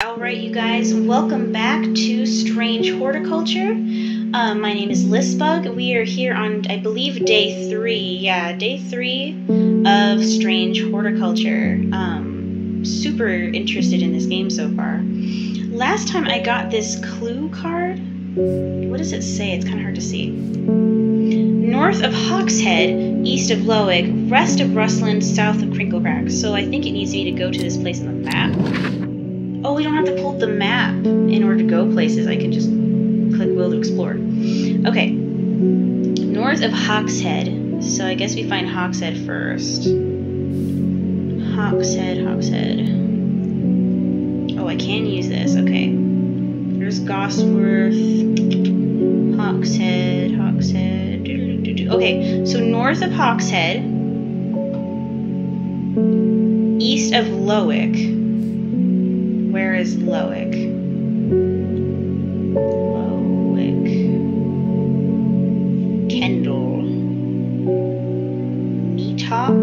Alright, you guys, welcome back to Strange Horticulture. My name is Listbug. We are here on, I believe, day 3. Yeah, day 3 of Strange Horticulture. Super interested in this game so far. Last time I got this clue card. What does it say? It's kind of hard to see. North of Hawkshead, east of Lowick, west of Rustland, south of Crinklecrack. So I think it needs me to go to this place on the map. Oh, we don't have to pull the map in order to go places. I can just click Will to explore. Okay. North of Hawkshead. So I guess we find Hawkshead first. Hawkshead. Oh, I can use this. Okay. There's Gosworth. Hawkshead. Okay, so north of Hawkshead. East of Lowick. Where is Lowick? Kendall. Meathop?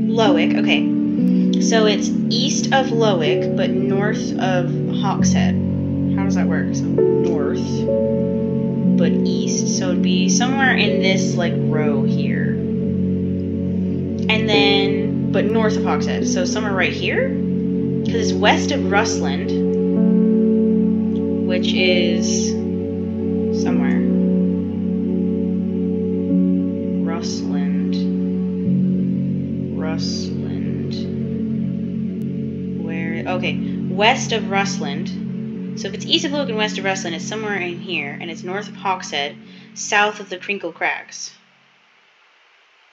Lowick, okay. So it's east of Lowick, but north of Hawkshead. How does that work? So north, but east. So it'd be somewhere in this, like, row here. And then, but north of Hawkshead. So somewhere right here? Because it's west of Rustland, which is somewhere. Rustland. Where? Okay, west of Rustland. So if it's east of Logan, west of Rustland, it's somewhere in here, and it's north of Hawkshead, south of the Crinkle Crags.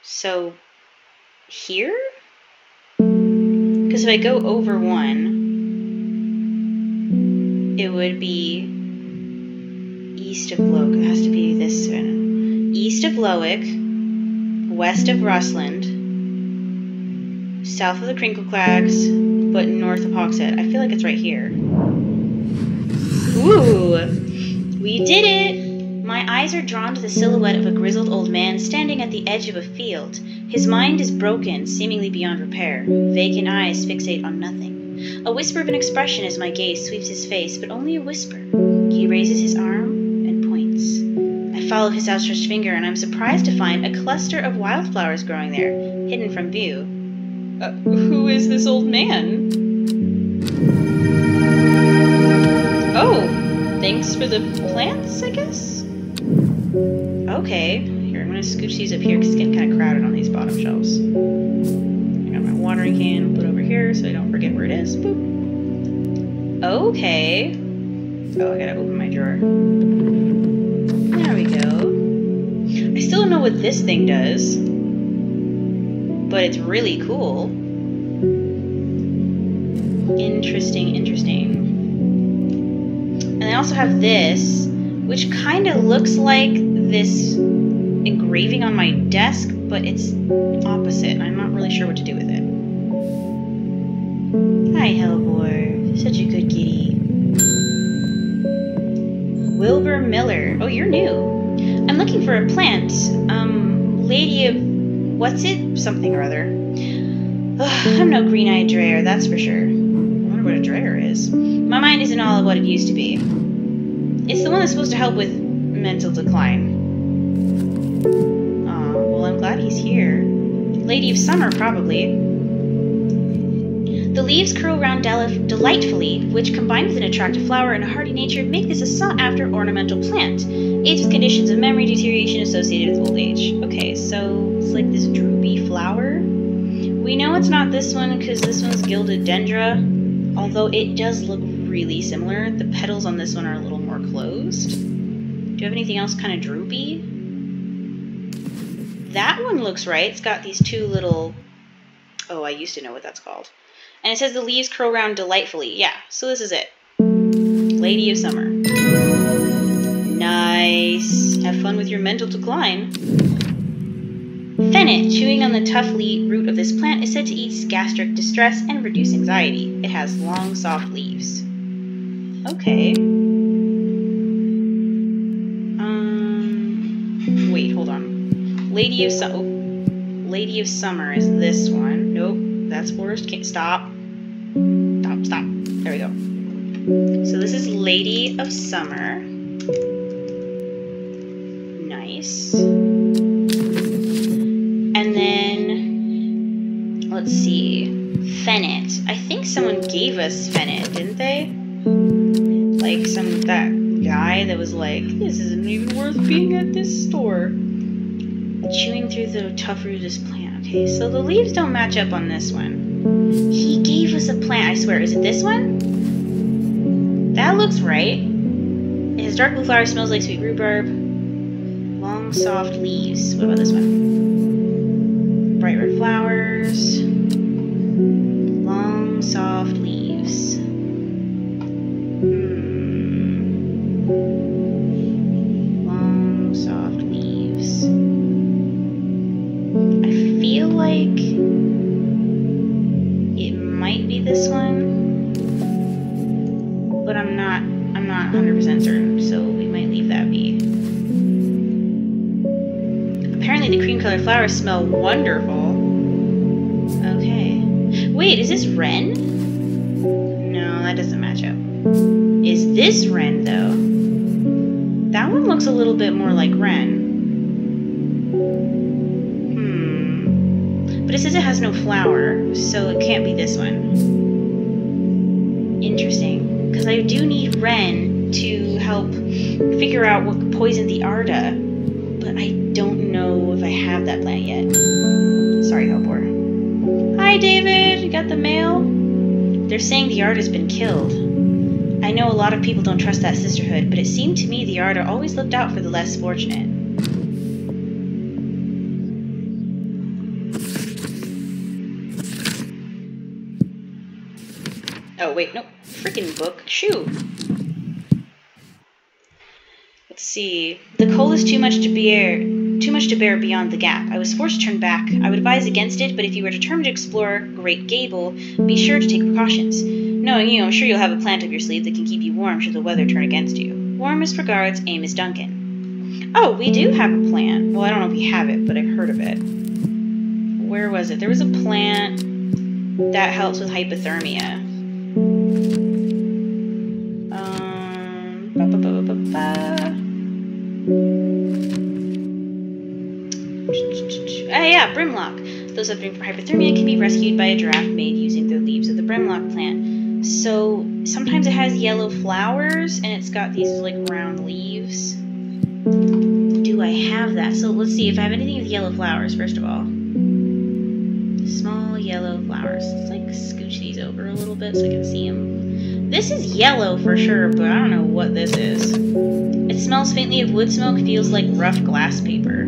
So here? Because if I go over one, it would be east of Lowick. It has to be this one. East of Lowick, west of Rustland, south of the Crinkle Crags, but north of Hawkshead. I feel like it's right here. Ooh! We did it! My eyes are drawn to the silhouette of a grizzled old man standing at the edge of a field. His mind is broken, seemingly beyond repair. Vacant eyes fixate on nothing. A whisper of an expression as my gaze sweeps his face, but only a whisper. He raises his arm and points. I follow his outstretched finger, and I'm surprised to find a cluster of wildflowers growing there, hidden from view. Who is this old man? Oh, thanks for the plants, I guess? Okay, here, I'm going to scooch these up here because it's getting kind of crowded on these bottom shelves. I got my watering can put over here so I don't forget where it is. Boop. Okay. Oh, I gotta open my drawer. There we go. I still don't know what this thing does, but it's really cool. Interesting. And I also have this, which kind of looks like this engraving on my desk, but it's opposite. I'm not really sure what to do with it. Hi, Hellebore. Such a good kitty. Wilbur Miller. Oh, you're new. I'm looking for a plant. Lady of... what's it? Something or other. Ugh, I'm no green-eyed dreyer, that's for sure. I wonder what a dreyer is. My mind isn't all of what it used to be. It's the one that's supposed to help with mental decline. Aw, well, I'm glad he's here. Lady of Summer, probably. The leaves curl round delightfully, which, combined with an attractive flower and a hardy nature, make this a sought-after ornamental plant. Aids with conditions of memory deterioration associated with old age. Okay, so it's like this droopy flower. We know it's not this one because this one's Gilded Dendra, although it does look really similar. The petals on this one are a little more closed. Do you have anything else kind of droopy? That one looks right. It's got these two little... oh, I used to know what that's called. And it says the leaves curl round delightfully. Yeah, so this is it. Lady of Summer. Nice. Have fun with your mental decline. Fennel, chewing on the tough root of this plant, is said to ease gastric distress and reduce anxiety. It has long, soft leaves. Okay. Wait, hold on. Lady of Summer is this one. Nope, that's forest. Can't stop. Stop. There we go. So this is Lady of Summer. Nice. And then, let's see, Fennec. I think someone gave us Fennec, didn't they? Like that guy that was like, this isn't even worth being at this store. Chewing through the tough root of this plant. Okay, so the leaves don't match up on this one. He gave us a plant, I swear. Is it this one? That looks right. It has dark blue flowers, smells like sweet rhubarb. Long, soft leaves. What about this one? Bright red flowers. Long, soft leaves. Long, soft leaves. I feel like it might be this one. But I'm not 100% certain, so we might leave that be. Apparently the cream-colored flowers smell wonderful. Okay. Wait, is this Wren? No, that doesn't match up. Is this Wren, though? That one looks a little bit more like Wren. But it says it has no flower, so it can't be this one. Interesting. Because I do need Wren to help figure out what poisoned the Arda, but I don't know if I have that plant yet. Sorry, Hellebore. Hi, David! You got the mail? They're saying the Arda's been killed. I know a lot of people don't trust that sisterhood, but it seemed to me the Arda always looked out for the less fortunate. Oh, wait, no. Freaking book. Shoo! Let's see. The coal is too much to bear beyond the gap. I was forced to turn back. I would advise against it, but if you were determined to explore Great Gable, be sure to take precautions. Knowing you, I'm sure you'll have a plant up your sleeve that can keep you warm should the weather turn against you. Warmest regards, Amos Duncan. Oh, we do have a plant. Well, I don't know if we have it, but I've heard of it. Where was it? There was a plant that helps with hypothermia. Yeah, Brimlock. Those suffering from hypothermia can be rescued by a draft made using the leaves of the Brimlock plant. So sometimes it has yellow flowers and it's got these like round leaves. Do I have that? So let's see if I have anything with yellow flowers first of all. Small yellow flowers. Let's like scooch these over a little bit so I can see them. This is yellow for sure, but I don't know what this is. It smells faintly of wood smoke, feels like rough glass paper.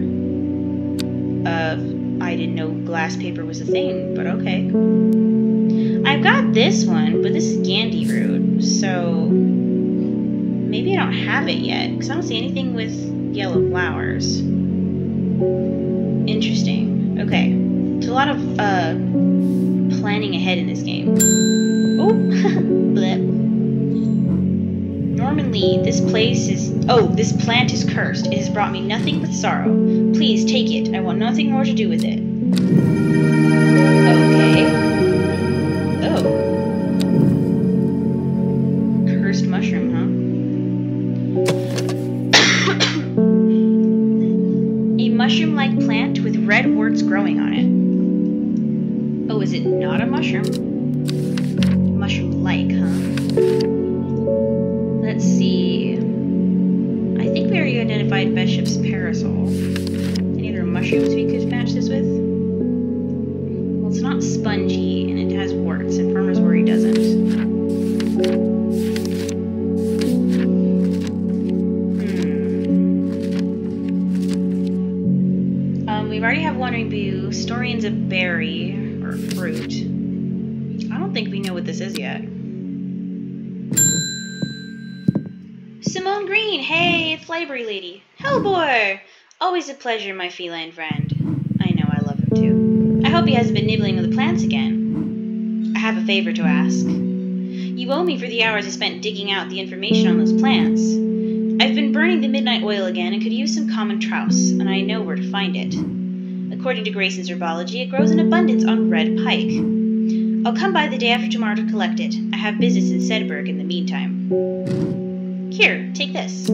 I didn't know glass paper was a thing, but okay. I've got this one, but this is Gandhi root, so maybe I don't have it yet, because I don't see anything with yellow flowers. Interesting. Okay. There's a lot of planning ahead in this game. Oh, blip. Norman Lee, this plant is cursed. It has brought me nothing but sorrow. Please take it. I want nothing more to do with it. Okay. Oh. Cursed mushroom, huh? A mushroom-like plant with red warts growing on it. Oh, is it not a mushroom? Mushroom-like, huh? Let's see. I think we already identified Bishop's parasol. Any other mushrooms we could match this with? Well, it's not spongy, and it has warts, and Farmer's Worry doesn't. We already have Wandering Bee. Storian's a berry, or fruit. I don't think we know what this is yet. Simone Green! Hey, it's Library Lady. Hellebore! Always a pleasure, my feline friend. I know, I love him too. I hope he hasn't been nibbling with the plants again. I have a favor to ask. You owe me for the hours I spent digging out the information on those plants. I've been burning the midnight oil again and could use some common trowse, and I know where to find it. According to Grayson's herbology, it grows in abundance on red pike. I'll come by the day after tomorrow to collect it. I have business in Sedberg in the meantime. Here, take this.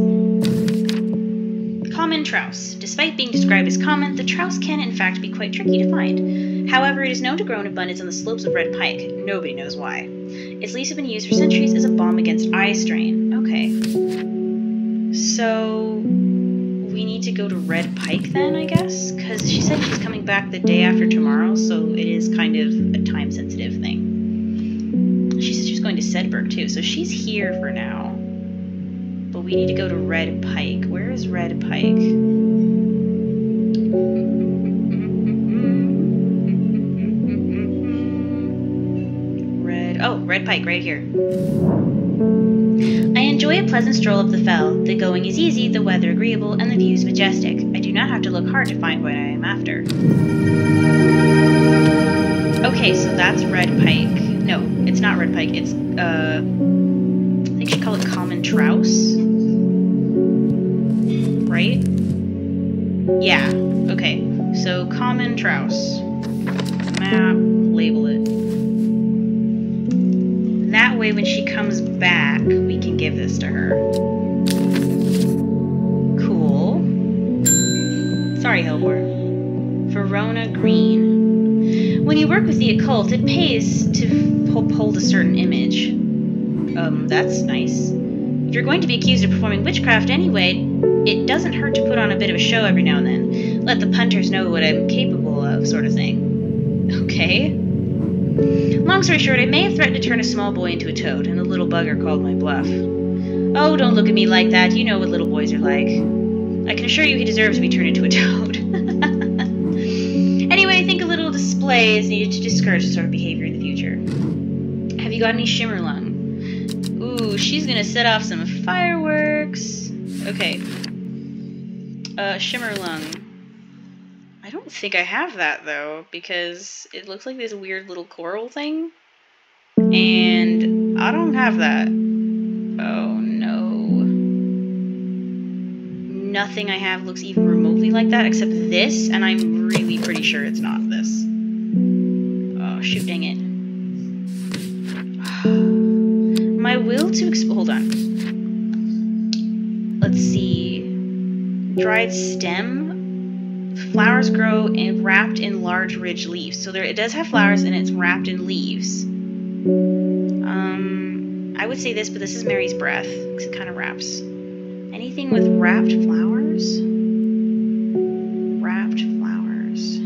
Common Trouse. Despite being described as common, the trouse can in fact be quite tricky to find. However, it is known to grow in abundance on the slopes of Red Pike. Nobody knows why. Its leaves have been used for centuries as a balm against eye strain. Okay. So, we need to go to Red Pike then, I guess? Because she said she's coming back the day after tomorrow, so it is kind of a time-sensitive thing. She said she was going to Sedberg too, so she's here for now. But we need to go to Red Pike. Where is Red Pike? Red Pike, right here. I enjoy a pleasant stroll up the fell. The going is easy, the weather agreeable, and the views majestic. I do not have to look hard to find what I am after. Okay, so that's Red Pike. No, it's not Red Pike. It's, I think she called it Common Trouse. Right? Yeah, okay. So, Common Trouse. Map, label it. That way, when she comes back, we can give this to her. Cool. Sorry, Hellebore. Verona Green. When you work with the occult, it pays to hold a certain image. That's nice. If you're going to be accused of performing witchcraft anyway, it doesn't hurt to put on a bit of a show every now and then. Let the punters know what I'm capable of, sort of thing. Okay. Long story short, I may have threatened to turn a small boy into a toad, and the little bugger called my bluff. Oh, don't look at me like that. You know what little boys are like. I can assure you he deserves to be turned into a toad. Anyway, I think a little display is needed to discourage this sort of behavior in the future. Have you got any Shimmerlung? Ooh, she's gonna set off some fireworks. Okay. Shimmerlung. I don't think I have that, though, because it looks like this weird little coral thing. And I don't have that. Oh, no. Nothing I have looks even remotely like that, except this, and I'm really pretty sure it's not this. Oh, shoot, dang it. My will to hold on. Let's see. Dried stem. Flowers grow wrapped in large ridge leaves. So it does have flowers and it's wrapped in leaves. I would say this, but this is Mary's breath because it kind of wraps. Anything with wrapped flowers? Wrapped flowers.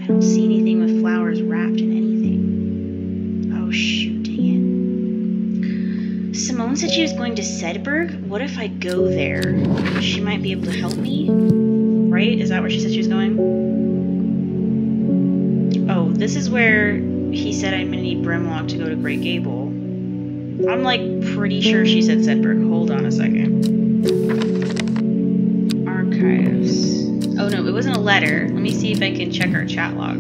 I don't see anything with flowers wrapped in anything. Oh shoot, dang it. Simone said she was going to Sedberg. What if I go there? She might be able to help me, right? Is that where she said she was going? Oh, this is where he said I'm gonna need Brimlock to go to Great Gable. I'm like pretty sure she said Sedberg. Hold on a second. Archives. Oh no, it wasn't a letter. Let me see if I can check our chat log.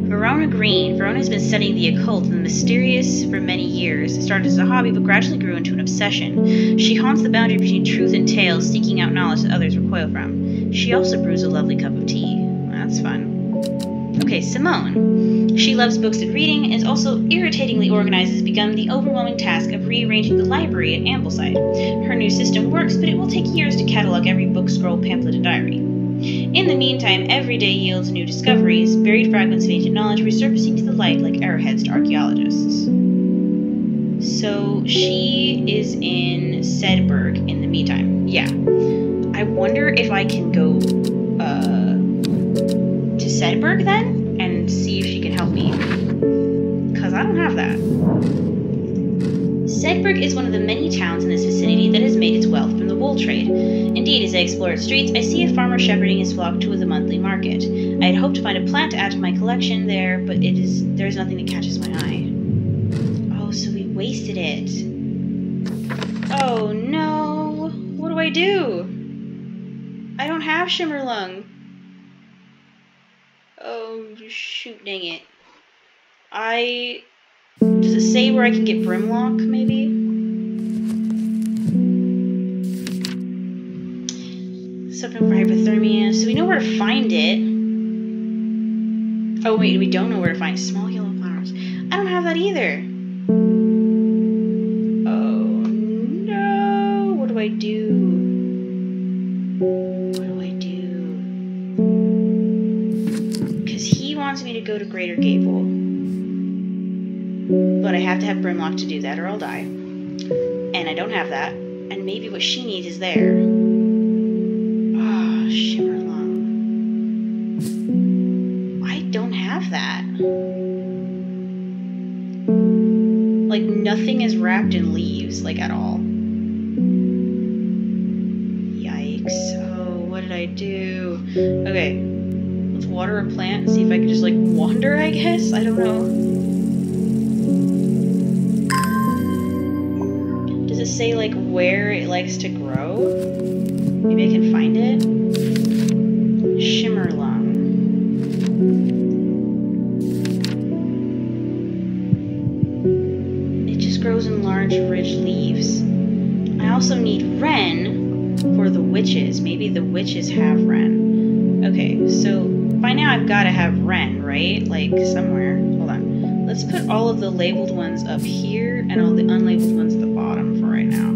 Verona Green. Verona has been studying the occult and the mysterious for many years. It started as a hobby, but gradually grew into an obsession. She haunts the boundary between truth and tales, seeking out knowledge that others recoil from. She also brews a lovely cup of tea. That's fun. Okay, Simone. She loves books and reading, and is also irritatingly organized, has begun the overwhelming task of rearranging the library at Ambleside. Her new system works, but it will take years to catalog every book, scroll, pamphlet, and diary. In the meantime, every day yields new discoveries, buried fragments of ancient knowledge resurfacing to the light like arrowheads to archaeologists. So she is in Sedberg in the meantime. Yeah. I wonder if I can go to Sedberg then and see if she can help me. Because I don't have that. Sedberg is one of the many towns in this vicinity that has made its wealth from the wool trade. Indeed, as I explore its streets, I see a farmer shepherding his flock to the monthly market. I had hoped to find a plant to add to my collection there, but there is nothing that catches my eye. Oh, so we wasted it. Oh no! What do I do? I don't have Shimmerlung. Oh, shoot, dang it. Does it say where I can get Brimlock, maybe? Something for hypothermia. So we know where to find it. Oh wait, we don't know where to find small yellow flowers. I don't have that either. Oh no! What do I do? What do I do? Because he wants me to go to Greater Gable. But I have to have Brimlock to do that or I'll die. And I don't have that. And maybe what she needs is there. Oh, Shimmerlung. I don't have that. Like, nothing is wrapped in leaves, like, at all. Yikes. Oh, what did I do? Okay. Let's water a plant and see if I can just, like, wander, I guess? I don't know. Does it say, like, where it likes to grow? Maybe I can find it? Shimmerlung. It just grows in large, rich leaves. I also need wren for the witches. Maybe the witches have wren. Okay, so by now I've got to have wren, right? Like, somewhere. Hold on. Let's put all of the labeled ones up here and all the unlabeled ones at the bottom for right now.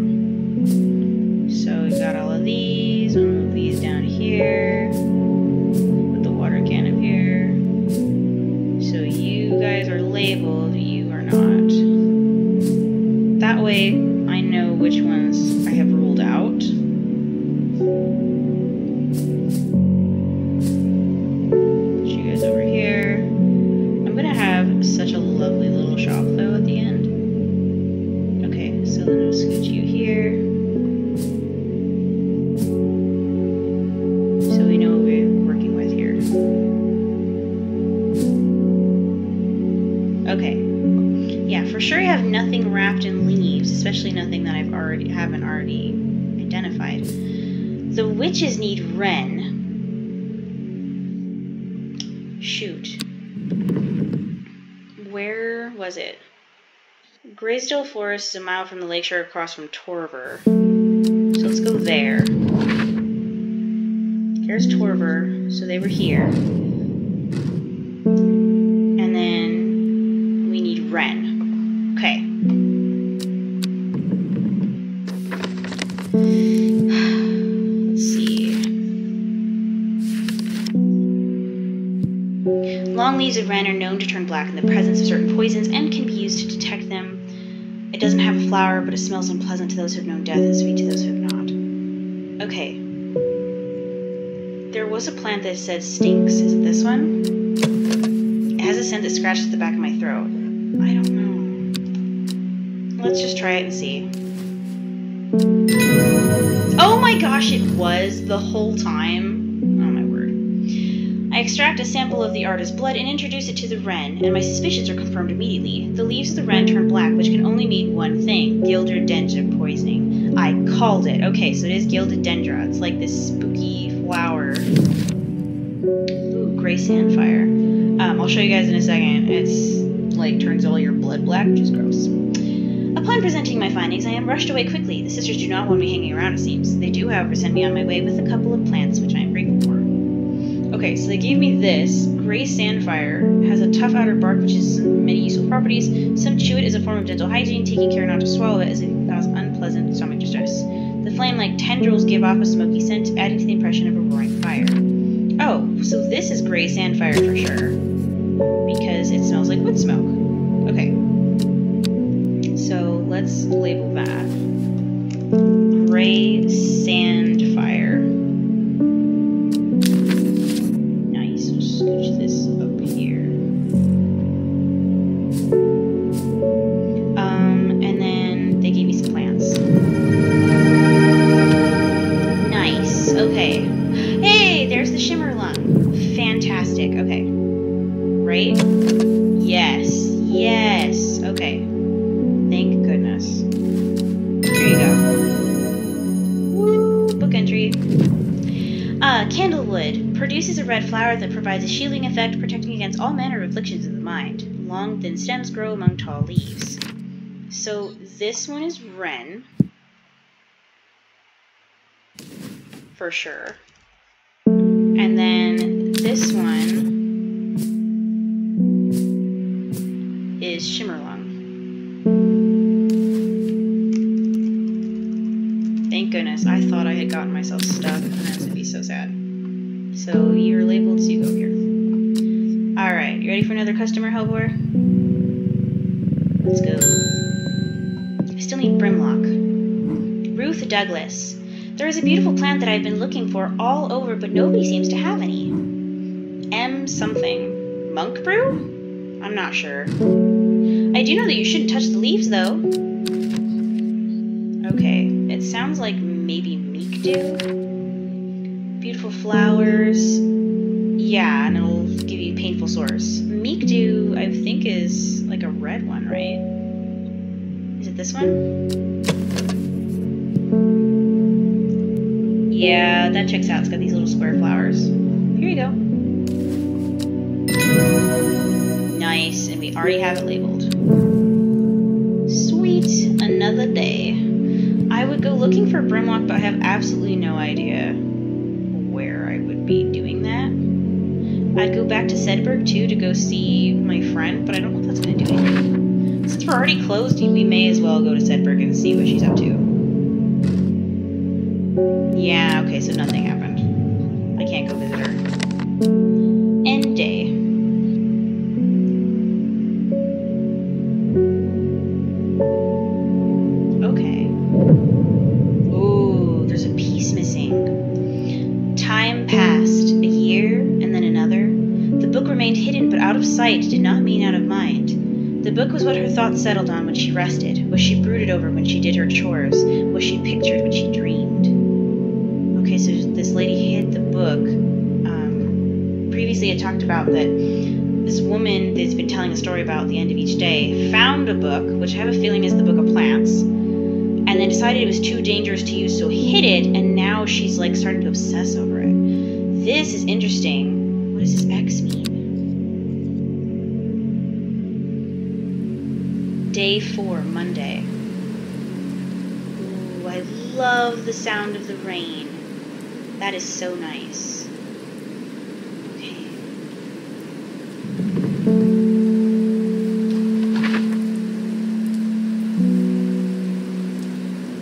So we've got all of these. We'll move these down here. Put the water can up here. So you guys are labeled, you are not. That way I know which ones I have ruled out. Put you guys over here. I'm gonna have such a lovely little shop though at the end. Okay, so then I'll scoot you here. So we know what we're working with here. Okay. Yeah, for sure I have nothing wrapped in leaves, especially nothing that haven't already identified. The witches need wren. Shoot. Where was it? Graysdale Forest is a mile from the lakeshore across from Torver. So let's go there. There's Torver, so they were here. And then we need wren. Okay. Let's see. Long leaves of wren are known to turn black in the presence of certain poisons and can be used to detect them. It doesn't have a flower, but it smells unpleasant to those who have known death and sweet to those who have not. Okay. There was a plant that said stinks. Is it this one? It has a scent that scratches the back of my throat. I don't know. Let's just try it and see. Oh my gosh, it was the whole time. Oh my word. I extract a sample of the Arda's blood and introduce it to the wren, and my suspicions are confirmed immediately. The leaves of the wren turn black, which can only mean one thing: Gilded Dendra poisoning. I called it. Okay, so it is Gilded Dendra. It's like this spooky flower. Ooh, gray sandfire. I'll show you guys in a second. It's like turns all your blood black, which is gross. Upon presenting my findings, I am rushed away quickly. The sisters do not want me hanging around, it seems. They do, however, send me on my way with a couple of plants, which I am grateful for. Okay, so they gave me this. Gray Sandfire has a tough outer bark, which has many useful properties. Some chew it as a form of dental hygiene, taking care not to swallow it as it can cause unpleasant stomach distress. The flame-like tendrils give off a smoky scent, adding to the impression of a roaring fire. Oh, so this is Gray Sandfire for sure. Because it smells like wood smoke. Okay. So let's label that. Gray Sandfire. Nice. We'll scooch this up here. And then they gave me some plants. Nice. Okay. Hey, there's the Shimmerlung. Fantastic. Okay. Right? Yes. Yes. Okay. Thank goodness. There you go. Woo! Book entry. Candlewood produces a red flower that provides a shielding effect, protecting against all manner of afflictions of the mind. Long, thin stems grow among tall leaves. So this one is wren. For sure. And then this one is Shimmerlung. Thank goodness. I thought I had gotten myself stuck, and I was going to be so sad. So, you're labeled, so you go here. Alright, you ready for another customer, Hellebore? Let's go. I still need Brimlock. Ruth Douglas. There is a beautiful plant that I've been looking for all over, but nobody seems to have any. M something. Monk brew? I'm not sure. I do know that you shouldn't touch the leaves, though. Okay, it sounds like maybe meek dew. Beautiful flowers. Yeah, and it'll give you painful sores. Meek dew, I think, is like a red one, right? Is it this one? Yeah, that checks out. It's got these little square flowers. Here you go. Nice, and we already have it labeled. Sweet, another day. I would go looking for Brimlock, but I have absolutely no idea where I would be doing that. I'd go back to Sedberg, too, to go see my friend, but I don't know if that's going to do anything. Since we're already closed, we may as well go to Sedberg and see what she's up to. Yeah, okay, so nothing happened. I can't go visit her. End day. Okay. Ooh, there's a piece missing. Time passed. A year, and then another. The book remained hidden, but out of sight did not mean out of mind. The book was what her thoughts settled on when she rested, what she brooded over when she did her chores, what she pictured when she dreamed. Okay, so this lady hid the book. Previously I talked about that this woman that's been telling a story about the end of each day found a book, which I have a feeling is the Book of Plants, and then decided it was too dangerous to use, so hid it, and now she's like starting to obsess over it. This is interesting. What does this X mean? Day 4, Monday. Ooh, I love the sound of the rain. That is so nice. Okay.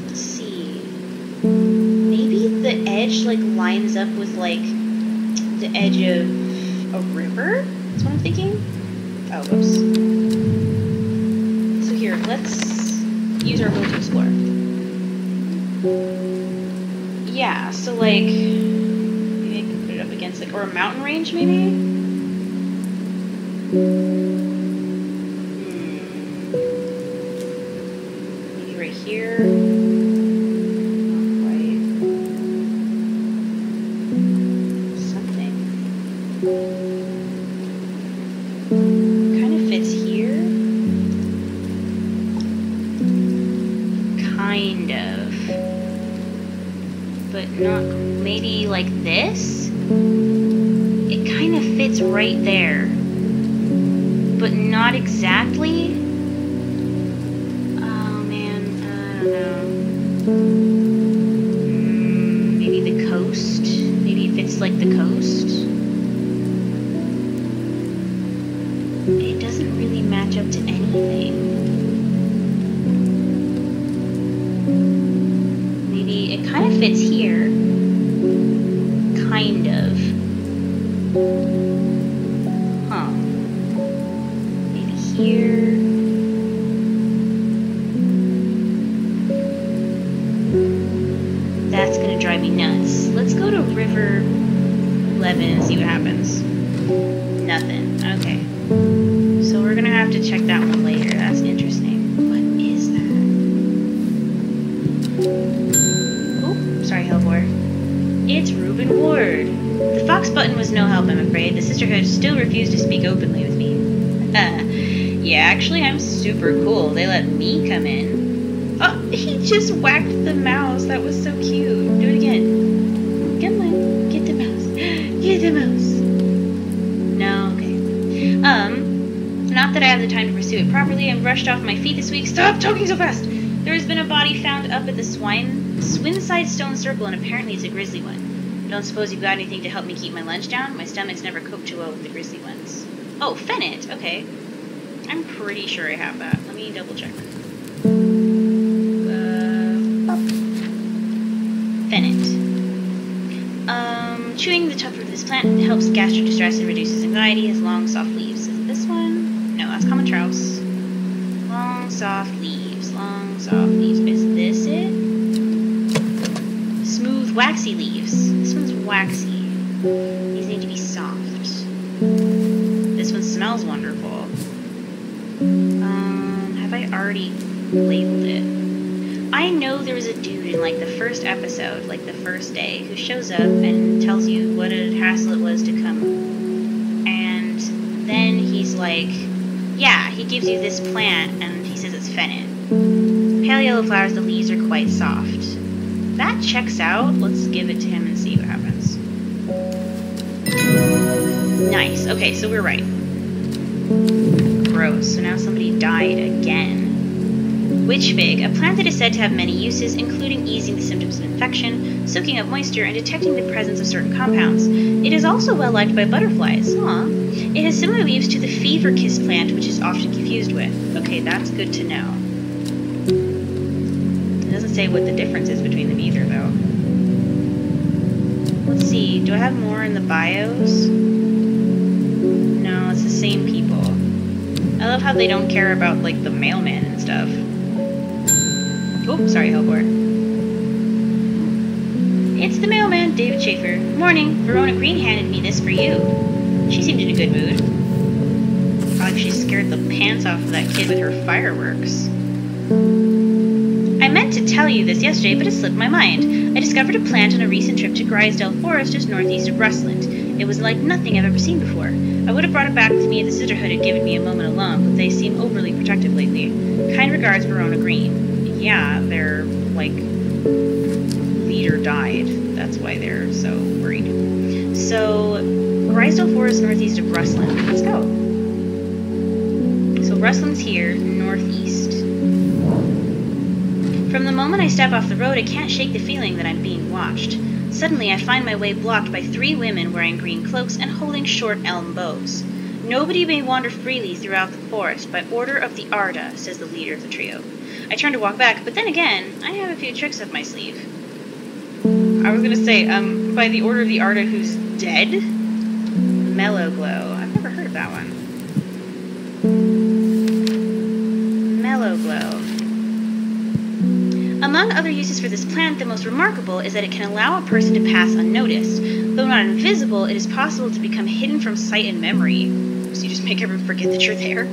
Let's see. Maybe the edge like lines up with like the edge of a river? That's what I'm thinking. Oh, whoops. So here, let's use our boat to explore. Yeah, so like, maybe I can put it up against like, or a mountain range maybe? Maybe right here. Not quite. Something. Kind of fits here. Kind of. But not, maybe like this? It kind of fits right there. But not exactly? Oh man, I don't know. Maybe the coast? Maybe it fits like the coast? It doesn't really match up to anything. It kind of fits here. Kind of. Huh. Maybe here. That's gonna drive me nuts. Let's go to River 11 and see what happens. Nothing. Okay. So we're gonna have to check that one later. That's interesting. What is that? Sorry, Hellebore. It's Reuben Ward. The Fox button was no help, I'm afraid. The Sisterhood still refused to speak openly with me. Yeah, actually, I'm super cool. They let me come in. Oh, he just whacked the mouse. That was so cute. Do it again. Come on, get the mouse. Get the mouse. No, okay. Not that I have the time to pursue it properly. I'm rushed off my feet this week. Stop talking so fast! There has been a body found up at the Swinside Stone Circle, and apparently it's a grisly one. Don't suppose you've got anything to help me keep my lunch down? My stomach's never coped too well with the grisly ones. Oh, Fennett, okay. I'm pretty sure I have that. Let me double check. Fennit. Chewing the tough root of this plant helps gastric distress and reduces anxiety. Has long, soft leaves. Is it this one? No, that's common trowse. Long, soft leaves. Long, soft leaves. Is this it? Smooth, waxy leaves. This one's waxy. These need to be soft. This one smells wonderful. Have I already labeled it? I know there was a dude in, like, the first episode, like, the first day, who shows up and tells you what a hassle it was to come. And then he's like, yeah, he gives you this plant, and he says it's fennit. Pale yellow flowers, the leaves are quite soft. That checks out. Let's give it to him and see what happens. Nice. Okay, so we're right. Gross. So now somebody died again. Witch fig, a plant that is said to have many uses, including easing the symptoms of infection, soaking up moisture, and detecting the presence of certain compounds. It is also well liked by butterflies. Aww. It has similar leaves to the fever kiss plant, which is often confused with. Okay, that's good to know. It doesn't say what the difference is between them either, though. Let's see. Do I have more in the bios? No, it's the same people. I love how they don't care about, like, the mailman and stuff. Oh, sorry, Hellebore. It's the mailman, David Schaefer. Morning. Verona Green handed me this for you. She seemed in a good mood. Like she scared the pants off of that kid with her fireworks. I meant to tell you this yesterday, but it slipped my mind. I discovered a plant on a recent trip to Grisdale Forest just northeast of Rustland. It was like nothing I've ever seen before. I would have brought it back with me if the Sisterhood had given me a moment alone, but they seem overly protective lately. Kind regards, Verona Green. Yeah, their, like, leader died. That's why they're so worried. So, Grisdale Forest, northeast of Rustland. Let's go. So, Rustland's here, northeast. From the moment I step off the road, I can't shake the feeling that I'm being watched. Suddenly, I find my way blocked by 3 women wearing green cloaks and holding short elm bows. Nobody may wander freely throughout the forest by order of the Arda, says the leader of the trio. I turn to walk back, but then again, I have a few tricks up my sleeve. I was gonna say, by the order of the Arda who's dead? Mellow Glow. I've never heard of that one. Mellow Glow. Among other uses for this plant, the most remarkable is that it can allow a person to pass unnoticed. Though not invisible, it is possible to become hidden from sight and memory. So you just make everyone forget that you're there.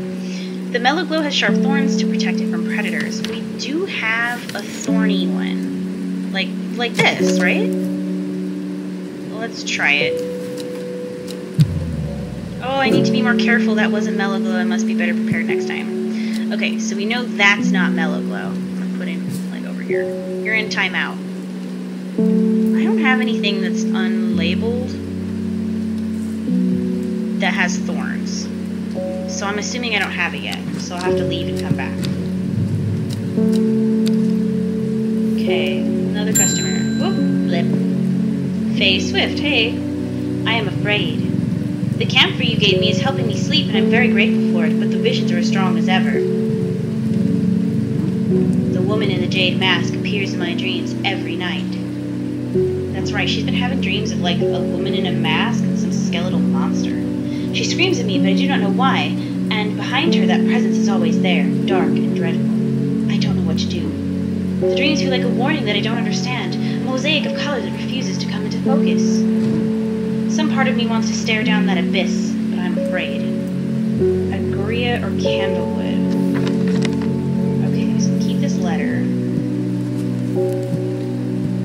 The Mellow Glow has sharp thorns to protect it from predators. We do have a thorny one. Like this, right? Let's try it. Oh, I need to be more careful. That wasn't Mellow Glow. I must be better prepared next time. Okay, so we know that's not Mellow Glow. I'm gonna put him, like, over here. You're in timeout. I don't have anything that's unlabeled that has thorns. So I'm assuming I don't have it yet. So I'll have to leave and come back. Okay, another customer. Whoop, blip. Faye Swift, hey. I am afraid. The camphor you gave me is helping me sleep, and I'm very grateful for it, but the visions are as strong as ever. The woman in the jade mask appears in my dreams every night. That's right, she's been having dreams of, like, a woman in a mask and some skeletal monster. She screams at me, but I do not know why, and behind her that presence is always there, dark and dreadful. I don't know what to do. The dreams feel like a warning that I don't understand, a mosaic of colors that refuses to come into focus. Some part of me wants to stare down that abyss, but I'm afraid. Aguria or Candlewood? Okay, so keep this letter.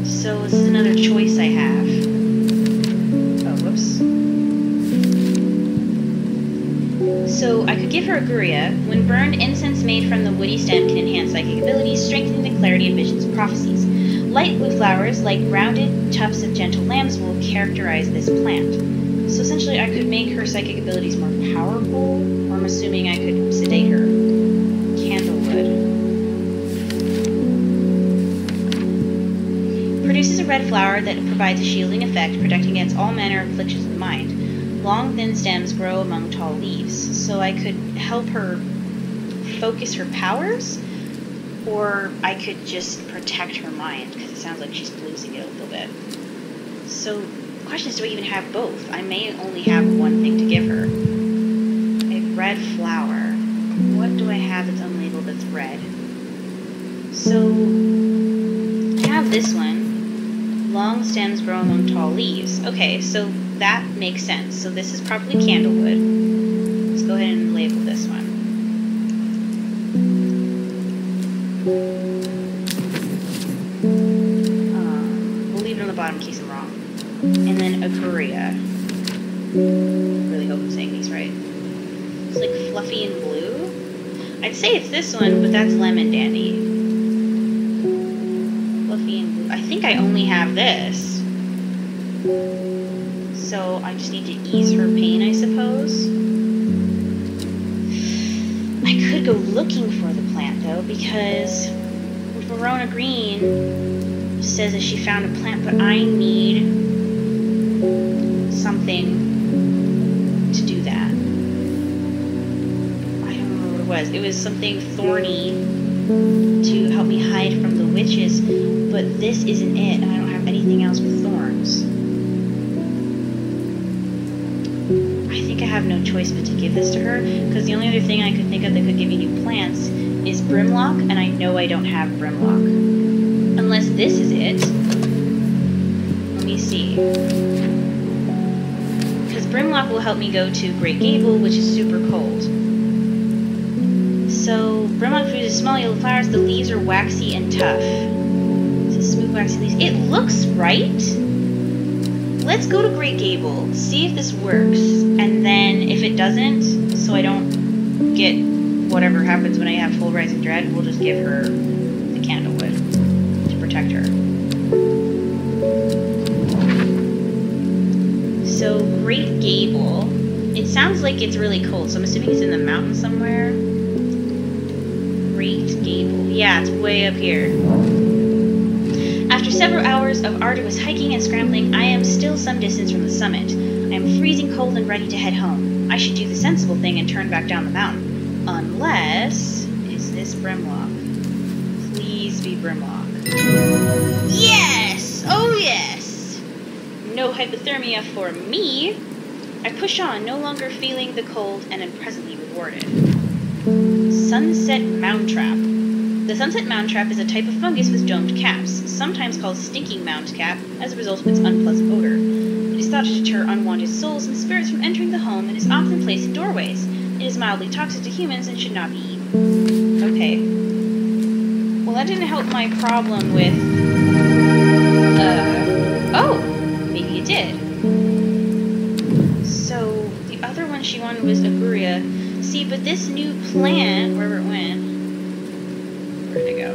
So this is another choice I have. Oh, whoops. So I could give her Aguria. When burned, incense made from the woody stem can enhance psychic abilities, strengthening the clarity of visions and prophecies. Light blue flowers, like rounded tufts of gentle lambswool, characterize this plant. So essentially I could make her psychic abilities more powerful, or I'm assuming I could sedate her. Candlewood. Produces a red flower that provides a shielding effect, protecting against all manner of afflictions of the mind. Long, thin stems grow among tall leaves, so I could help her focus her powers, or I could just protect her mind, because it sounds like she's losing it a little bit. So, the question is, do I even have both? I may only have one thing to give her. A red flower. What do I have that's unlabeled that's red? So, I have this one. Long stems grow among tall leaves. Okay, so that makes sense. So this is probably Candlewood. Let's go ahead and label this one. We'll leave it on the bottom in case I'm wrong. And then Aguria. Really hope I'm saying these right. It's like fluffy and blue. I'd say it's this one, but that's Lemon Dandy. Fluffy and blue. I think I only have this. So I just need to ease her pain, I suppose. I could go looking for the plant, though, because Verona Green says that she found a plant, but I need something to do that. I don't know what it was. It was something thorny to help me hide from the witches, but this isn't it, and I don't have anything else with thorns. I think I have no choice but to give this to her, because the only other thing I could think of that could give me new plants is Brimlock, and I know I don't have Brimlock. Unless this is it. Let me see. Because Brimlock will help me go to Great Gable, which is super cold. So, Brimlock produces small yellow flowers. The leaves are waxy and tough. It's smooth, waxy leaves. It looks right. Let's go to Great Gable, see if this works, and then if it doesn't, so I don't get whatever happens when I have full Rising Dread, we'll just give her the Candlewood to protect her. So, Great Gable, it sounds like it's really cold, so I'm assuming it's in the mountain somewhere. Great Gable, yeah, it's way up here. After several hours of arduous hiking and scrambling, I am still some distance from the summit. I am freezing cold and ready to head home. I should do the sensible thing and turn back down the mountain. Unless... is this Brimlock? Please be Brimlock. Yes! Oh yes! No hypothermia for me! I push on, no longer feeling the cold, and am presently rewarded. Sunset Mound Trap. The sunset mound trap is a type of fungus with domed caps, sometimes called stinking mound cap, as a result of its unpleasant odor. It is thought to deter unwanted souls and spirits from entering the home and is often placed in doorways. It is mildly toxic to humans and should not be eaten. Okay. Well, that didn't help my problem with... oh! Maybe it did. So, the other one she wanted was Aguria. See, but this new plant, wherever it went... where'd it go?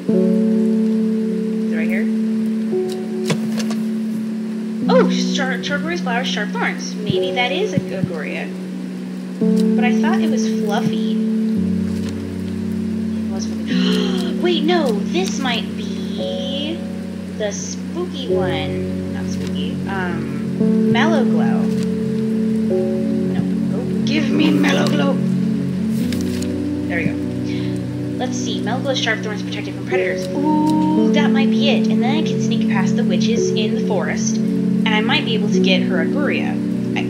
Is it right here? Oh, Chargoria's flowers, sharp thorns. Maybe that is Aguria. But I thought it was fluffy. It was fluffy. Wait, no, this might be the spooky one. Not spooky. Mellow Glow. No. Oh, give me Mellow Glow. There we go. Let's see. Mellow Glow's sharp thorns protected from predators. Ooh, that might be it. And then I can sneak past the witches in the forest, and I might be able to get her Aguria.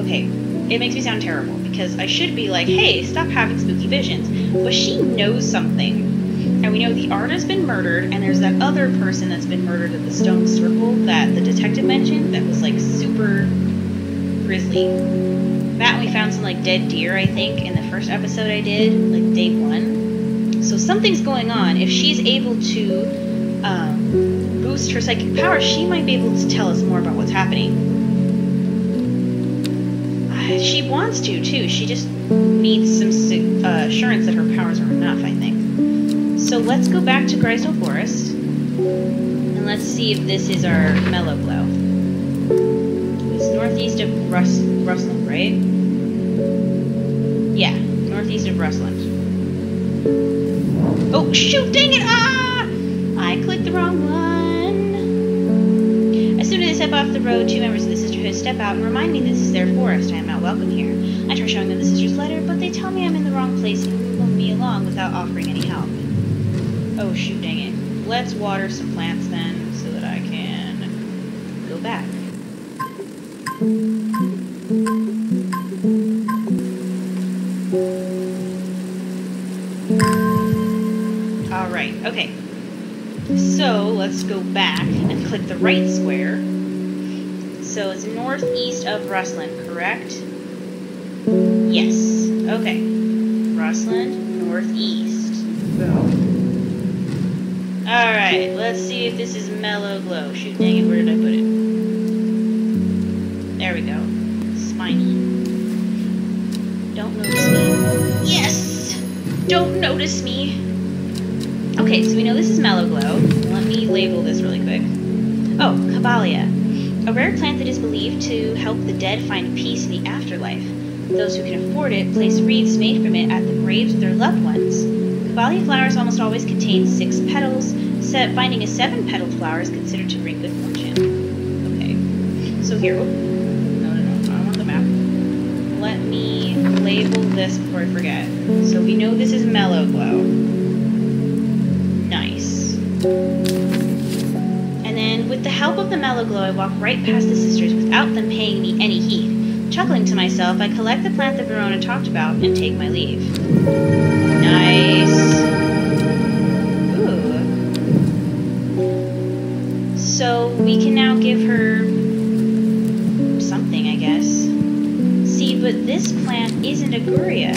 Okay, it makes me sound terrible, because I should be like, hey, stop having spooky visions. But she knows something. And we know the Arda's been murdered, and there's that other person that's been murdered at the Stone Circle that the detective mentioned that was, like, super grisly. That, we found some, like, dead deer, I think, in the first episode I did, like, day 1. So something's going on. If she's able to boost her psychic power, she might be able to tell us more about what's happening. She wants to, too. She just needs some assurance that her powers are enough, I think. So let's go back to Grisly Forest, and let's see if this is our Mellow Glow. It's northeast of Rustland, right? Yeah, northeast of Rustland. Oh, shoot, dang it! Ah! I clicked the wrong one. As soon as I step off the road, 2 members of the Sisterhood step out and remind me this is their forest. I am not welcome here. I try showing them the sister's letter, but they tell me I'm in the wrong place and move me along without offering any help. Oh shoot, dang it. Let's water some plants then, so that I can go back. Alright, okay. So, let's go back and click the right square. So, it's northeast of Rustland, correct? Yes. Okay. Rustland, northeast. Boom. Alright, let's see if this is Mellow Glow. Shoot, dang it, where did I put it? There we go. Spiny. Don't notice me. Yes! Don't notice me! Okay, so we know this is Mellow Glow. Let me label this really quick. Oh, Caballia. A rare plant that is believed to help the dead find peace in the afterlife. Those who can afford it place wreaths made from it at the graves of their loved ones. Caballia flowers almost always contain 6 petals. Finding a 7-petaled flower is considered to bring good fortune. Okay, so here. No, I don't want the map. Let me label this before I forget. So we know this is Mellow Glow. Nice. And then, with the help of the Mellow Glow, I walk right past the sisters without them paying me any heed. Chuckling to myself, I collect the plant that Verona talked about and take my leave. Nice. Ooh. So, we can now give her something, I guess. See, but this plant isn't Aguria.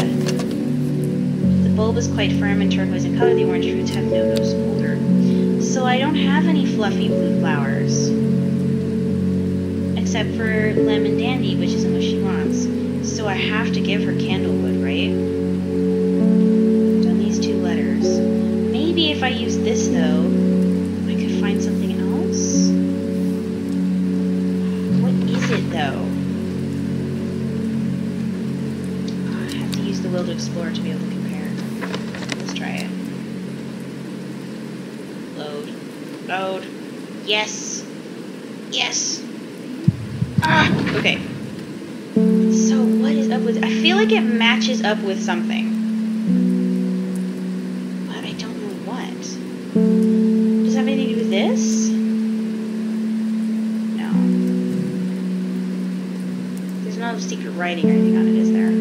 The bulb is quite firm and turquoise in color. The orange fruits have no noticeable odor. So I don't have any fluffy blue flowers. Except for Lemon Dandy, which isn't what she wants. So I have to give her Candlewood, right? Done these 2 letters. Maybe if I use this, though, I could find something else? What is it, though? Oh, I have to use the Will to Explore to be able to compare. Let's try it. Load. Yes. Yes. Ah! Okay. So what is up with... I feel like it matches up with something. But I don't know what. Does it have anything to do with this? No. There's no secret writing or anything on it, is there?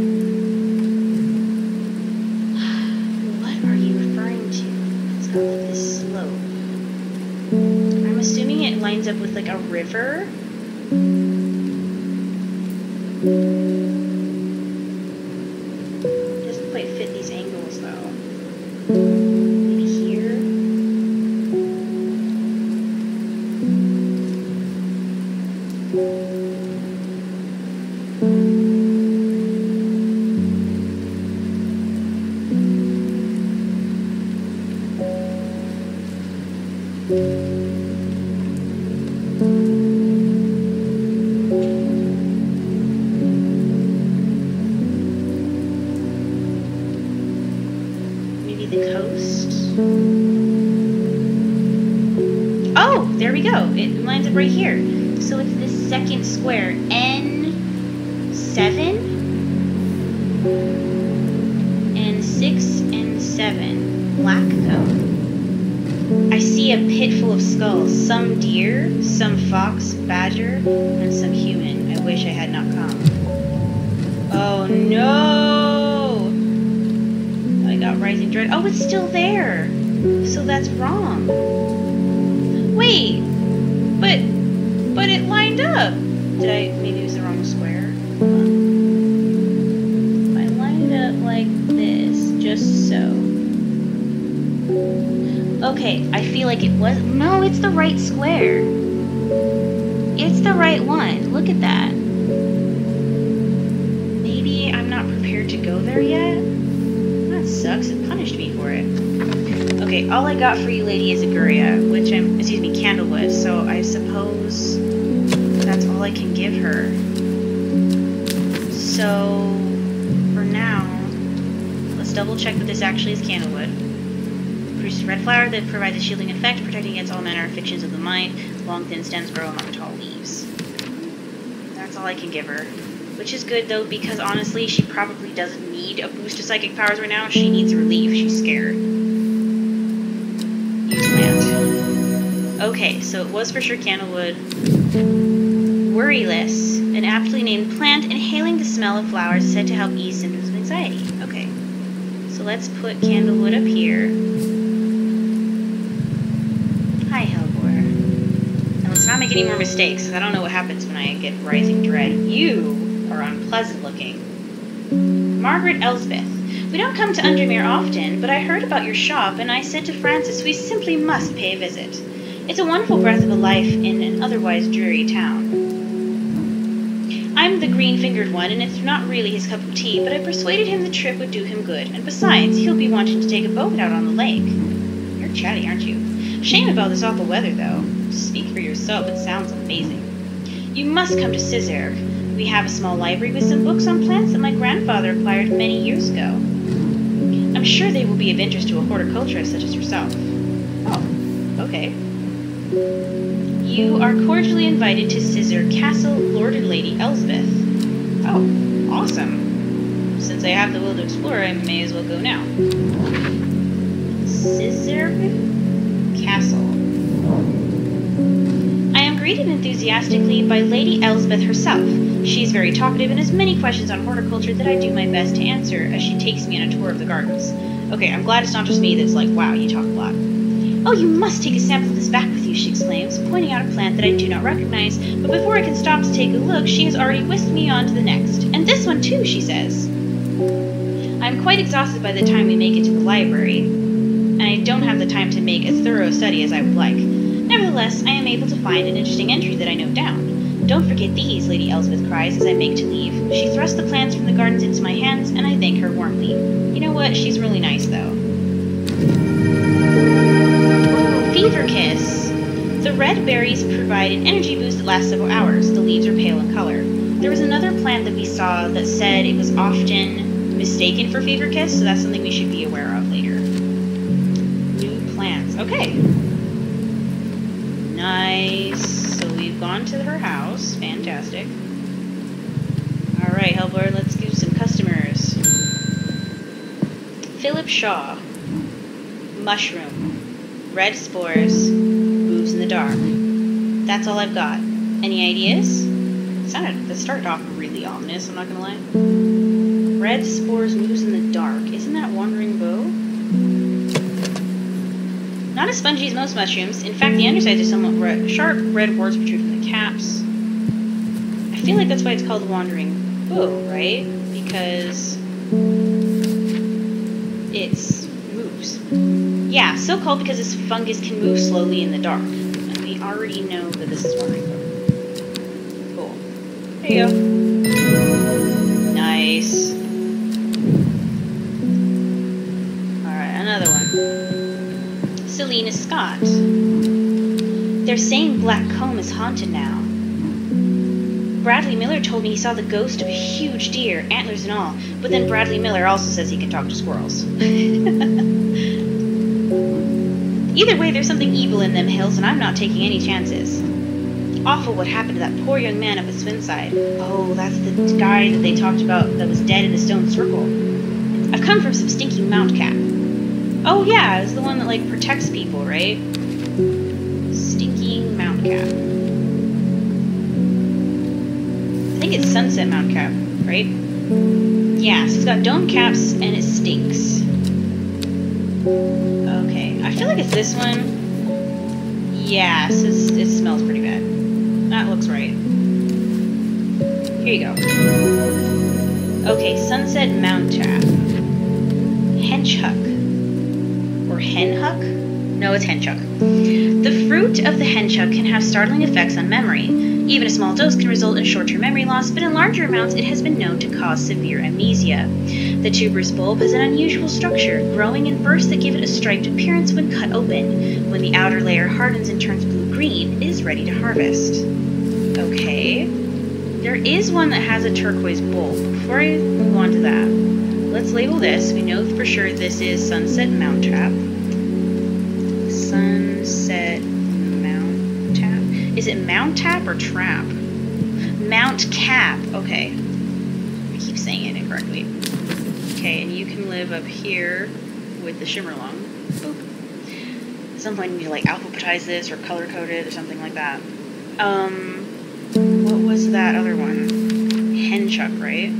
What are you referring to? It's got like this slope. I'm assuming it lines up with like a river. Doesn't quite fit these angles though. Maybe here. There we go. It lines up right here. So it's this second square. N7? N6 and 7. Black cone. I see a pit full of skulls. Some deer, some fox, badger, and some human. I wish I had not come. Oh no! I got rising dread. Oh, it's still there! So that's wrong. Wait, but it lined up. Did I, maybe it was the wrong square? I lined it up like this, just so. Okay, I feel like it was, no, it's the right square. It's the right one, look at that. Maybe I'm not prepared to go there yet? That sucks, it punished me for it. Okay, all I got for you, lady, is Aguria, which I'm, excuse me, Candlewood, so I suppose that's all I can give her. So, for now, let's double check that this actually is Candlewood. Produces red flower that provides a shielding effect, protecting against all manner of fictions of the mind. Long, thin stems grow among tall leaves. That's all I can give her. Which is good, though, because honestly, she probably doesn't need a boost of psychic powers right now. She needs relief. She's scared. Use plant. Okay, so it was for sure Candlewood. Worryless, an aptly named plant inhaling the smell of flowers is said to help ease symptoms of anxiety. Okay, so let's put Candlewood up here. Hi, Hellebore. And let's not make any more mistakes, because I don't know what happens when I get Rising Dread. You are unpleasant looking. Margaret Elsbeth. We don't come to Undermere often, but I heard about your shop, and I said to Francis we simply must pay a visit. It's a wonderful breath of a life in an otherwise dreary town. I'm the green-fingered one, and it's not really his cup of tea, but I persuaded him the trip would do him good, and besides, he'll be wanting to take a boat out on the lake. You're chatty, aren't you? Shame about this awful weather, though. Speak for yourself, it sounds amazing. You must come to Cizerg. We have a small library with some books on plants that my grandfather acquired many years ago. I'm sure they will be of interest to a horticulturist such as yourself. Oh, okay. You are cordially invited to Cizerg Castle, Lord and Lady Elsbeth. Oh, awesome. Since I have the will to explore, I may as well go now. Cizerg Castle. I am greeted enthusiastically by Lady Elsbeth herself. She is very talkative and has many questions on horticulture that I do my best to answer as she takes me on a tour of the gardens. Okay, I'm glad it's not just me that's like, wow, you talk a lot. Oh, you must take a sample of this back with you, she exclaims, pointing out a plant that I do not recognize, but before I can stop to take a look, she has already whisked me on to the next. And this one too, she says. I am quite exhausted by the time we make it to the library, and I don't have the time to make as thorough a study as I would like. Nevertheless, I am able to find an interesting entry that I note down. Don't forget these, Lady Elsbeth cries as I make to leave. She thrusts the plants from the gardens into my hands, and I thank her warmly. You know what? She's really nice, though. Fever Kiss. The red berries provide an energy boost that lasts several hours. The leaves are pale in color. There was another plant that we saw that said it was often mistaken for Fever Kiss, so that's something we should be aware of later. New plants. Okay. Nice. So we've gone to her house. Fantastic. Alright, Hellebore, let's do some customers. Philip Shaw. Mushroom. Red spores, moves in the dark. That's all I've got. Any ideas? That started off really ominous, I'm not gonna lie. Red spores, moves in the dark. Isn't that Wandering Bow? Not as spongy as most mushrooms. In fact, the undersides are somewhat red. Sharp red warts protrude from the caps. I feel like that's why it's called Wandering Bow, right? Because it's moves. Yeah, so called because this fungus can move slowly in the dark. And we already know that this is Wandering Bow. Cool. There you go. Nice. Alright, another one. Selena Scott. They're saying Black Comb is haunted now. Bradley Miller told me he saw the ghost of a huge deer, antlers and all, but then Bradley Miller also says he can talk to squirrels. Either way, there's something evil in them hills, and I'm not taking any chances. Awful what happened to that poor young man up at Swinside. Oh, that's the guy that they talked about that was dead in the stone circle. I've come from some stinky Mount Cap. Oh yeah, it's the one that, like, protects people, right? Stinky Mount Cap. I think it's Sunset Mount Cap, right? Yeah, so it's got dome caps and it stinks. Okay, I feel like it's this one. Yeah, so it smells pretty bad. That looks right. Here you go. Okay, Sunset Mount Cap. Henchhuck. Or Henhuck? No, it's Henchhuck. The fruit of the Henchhuck can have startling effects on memory. Even a small dose can result in short-term memory loss, but in larger amounts it has been known to cause severe amnesia. The tuberous bulb has an unusual structure, growing in bursts that give it a striped appearance when cut open. When the outer layer hardens and turns blue-green, it is ready to harvest. Okay. There is one that has a turquoise bulb. Before I move on to that, let's label this. We know for sure this is Sunset Mount Cap. Sunset Mount Tap. Is it Mount Tap or Trap? Mount Cap. Okay. saying it incorrectly. Okay, and you can live up here with the Shimmerlong. Boop. At some point you need to like alphabetize this or color code it or something like that. What was that other one? Henchuck, right?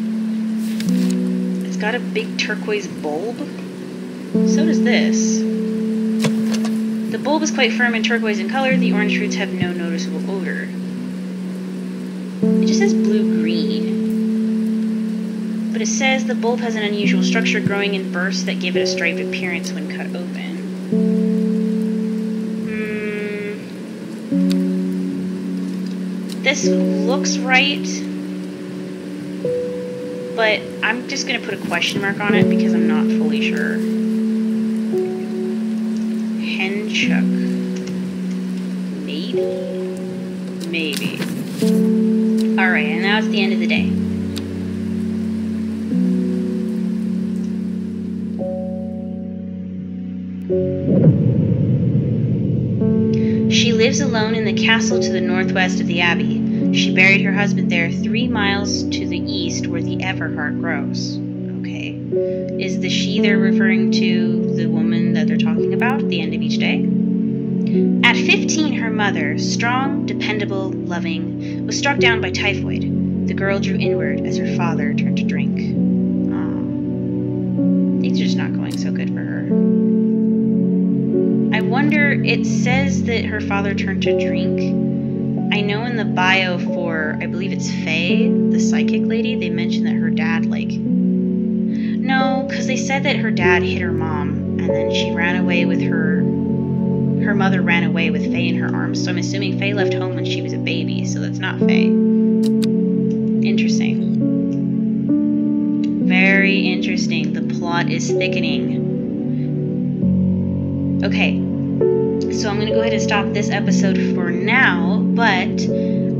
It's got a big turquoise bulb. So does this. The bulb is quite firm and turquoise in color. The orange fruits have no noticeable odor. It just says blue-green. But it says the bulb has an unusual structure growing in bursts that give it a striped appearance when cut open. This looks right, but I'm just going to put a question mark on it because I'm not fully sure. Henchuck. Maybe. Alright, and now it's the end of the day. She lives alone in the castle to the northwest of the abbey. She buried her husband there 3 miles to the east where the everheart grows. Okay. Is the she they're referring to the woman that they're talking about at the end of each day? At 15, her mother, strong, dependable, loving, was struck down by typhoid. The girl drew inward as her father turned to drink. Things are just not going so good for her. I wonder, it says that her father turned to drink. I know in the bio for, I believe it's Faye, the psychic lady, they mentioned that her dad, like... No, because they said that her dad hit her mom, and then she ran away with her mother ran away with Faye in her arms, so I'm assuming Faye left home when she was a baby, so that's not Faye. Interesting. Very interesting. The plot is thickening. Okay, so I'm going to go ahead and stop this episode for now, but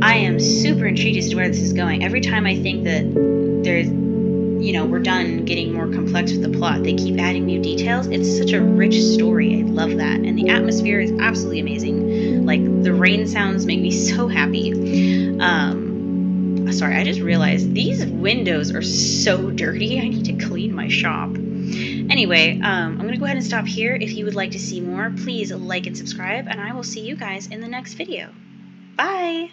I am super intrigued as to where this is going. Every time I think that there's, we're done getting more complex with the plot, they keep adding new details. It's such a rich story. I love that. And the atmosphere is absolutely amazing. Like, the rain sounds make me so happy. Sorry, I just realized these windows are so dirty. I need to clean my shop. Anyway, I'm going to go ahead and stop here. If you would like to see more, please like and subscribe, and I will see you guys in the next video. Bye!